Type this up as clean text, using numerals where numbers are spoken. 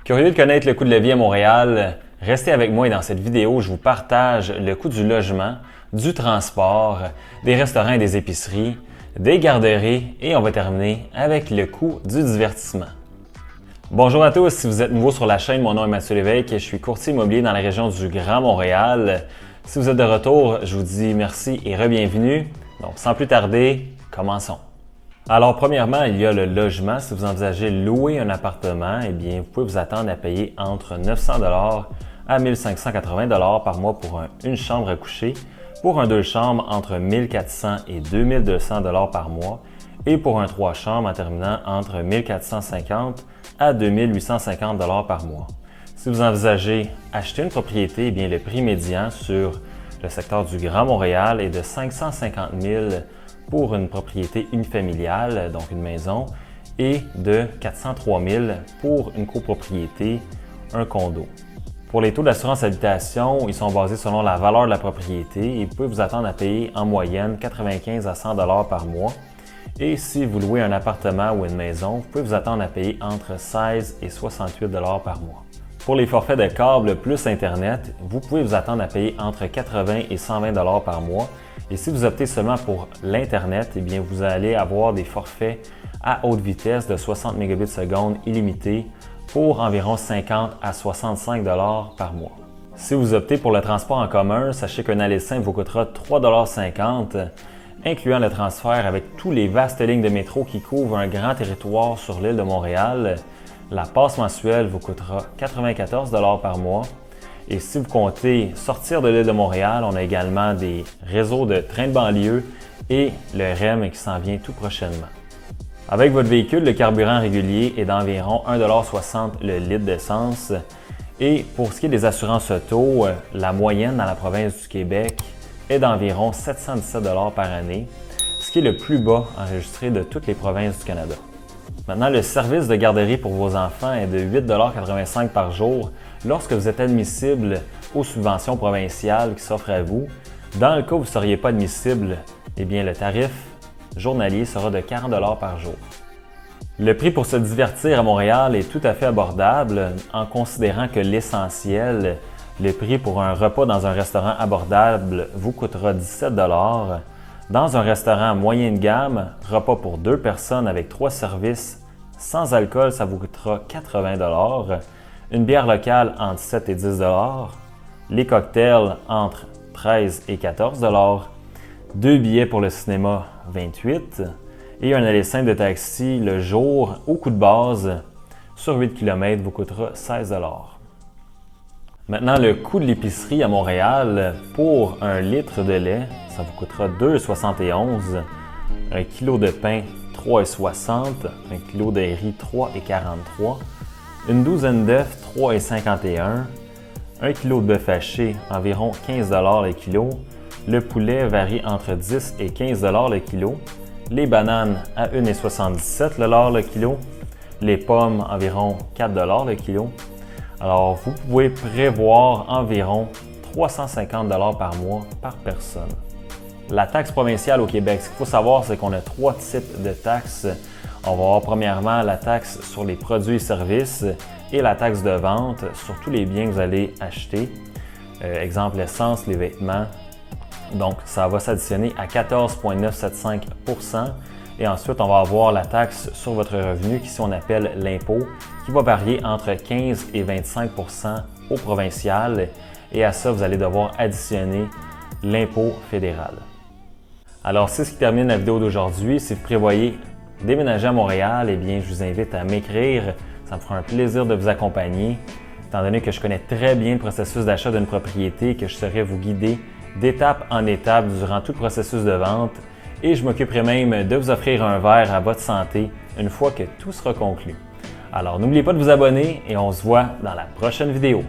Curieux de connaître le coût de la vie à Montréal? Restez avec moi et dans cette vidéo, je vous partage le coût du logement, du transport, des restaurants et des épiceries, des garderies et on va terminer avec le coût du divertissement. Bonjour à tous, si vous êtes nouveau sur la chaîne, mon nom est Mathieu Lévesque et je suis courtier immobilier dans la région du Grand Montréal. Si vous êtes de retour, je vous dis merci et re-bienvenue. Donc sans plus tarder, commençons. Alors premièrement, il y a le logement. Si vous envisagez louer un appartement, eh bien vous pouvez vous attendre à payer entre 900 $ à 1580 $ par mois pour une chambre à coucher, pour un 2 chambres entre 1400 et 2200 $ par mois et pour un 3 chambres en terminant entre 1450 à 2850 $ par mois. Si vous envisagez acheter une propriété, eh bien le prix médian sur le secteur du Grand Montréal est de 550 000 $ pour une propriété unifamiliale, donc une maison, et de 403 000 $ pour une copropriété, un condo. Pour les taux d'assurance habitation, ils sont basés selon la valeur de la propriété et vous pouvez vous attendre à payer en moyenne 95 à 100 $ par mois. Et si vous louez un appartement ou une maison, vous pouvez vous attendre à payer entre 16 et 68 $ par mois. Pour les forfaits de câble plus Internet, vous pouvez vous attendre à payer entre 80 et 120 $ par mois. Et si vous optez seulement pour l'Internet, eh bien vous allez avoir des forfaits à haute vitesse de 60 Mbps illimités pour environ 50 à 65 $ par mois. Si vous optez pour le transport en commun, sachez qu'un aller simple vous coûtera 3,50 $, incluant le transfert avec tous les vastes lignes de métro qui couvrent un grand territoire sur l'île de Montréal. La passe mensuelle vous coûtera 94 $ par mois. Et si vous comptez sortir de l'île de Montréal, on a également des réseaux de trains de banlieue et le REM qui s'en vient tout prochainement. Avec votre véhicule, le carburant régulier est d'environ 1,60 $ le litre d'essence. Et pour ce qui est des assurances auto, la moyenne dans la province du Québec est d'environ 717 $ par année, ce qui est le plus bas enregistré de toutes les provinces du Canada. Maintenant, le service de garderie pour vos enfants est de 8,85 $ par jour lorsque vous êtes admissible aux subventions provinciales qui s'offrent à vous. Dans le cas où vous ne seriez pas admissible, eh bien le tarif journalier sera de 40 $ par jour. Le prix pour se divertir à Montréal est tout à fait abordable en considérant que l'essentiel, le prix pour un repas dans un restaurant abordable vous coûtera 17 $. Dans un restaurant moyen de gamme, repas pour 2 personnes avec 3 services sans alcool, ça vous coûtera 80 $. Une bière locale entre 7 et 10 $. Les cocktails entre 13 et 14 $. 2 billets pour le cinéma, 28 $. Et un aller simple de taxi le jour au coût de base sur 8 km vous coûtera 16 $. Maintenant, le coût de l'épicerie à Montréal, pour un litre de lait, ça vous coûtera 2,71 $, un kilo de pain 3,60 $, un kilo de riz 3,43 $, une douzaine d'œufs 3,51 $, un kilo de bœuf haché environ 15 $ le kilo, le poulet varie entre 10 et 15 $ le kilo, les bananes à 1,77 $ le kilo, les pommes environ 4 $ le kilo. Alors, vous pouvez prévoir environ 350 $ par mois par personne. La taxe provinciale au Québec, ce qu'il faut savoir, c'est qu'on a 3 types de taxes. On va avoir premièrement la taxe sur les produits et services et la taxe de vente sur tous les biens que vous allez acheter. Exemple, l'essence, les vêtements. Donc, ça va s'additionner à 14,975 %. Et ensuite, on va avoir la taxe sur votre revenu, qui on appelle l'impôt, qui va varier entre 15 et 25 % au provincial. Et à ça, vous allez devoir additionner l'impôt fédéral. Alors, c'est ce qui termine la vidéo d'aujourd'hui. Si vous prévoyez déménager à Montréal, eh bien, je vous invite à m'écrire. Ça me fera un plaisir de vous accompagner, étant donné que je connais très bien le processus d'achat d'une propriété et que je saurai vous guider d'étape en étape durant tout le processus de vente. Et je m'occuperai même de vous offrir un verre à votre santé une fois que tout sera conclu. Alors n'oubliez pas de vous abonner et on se voit dans la prochaine vidéo.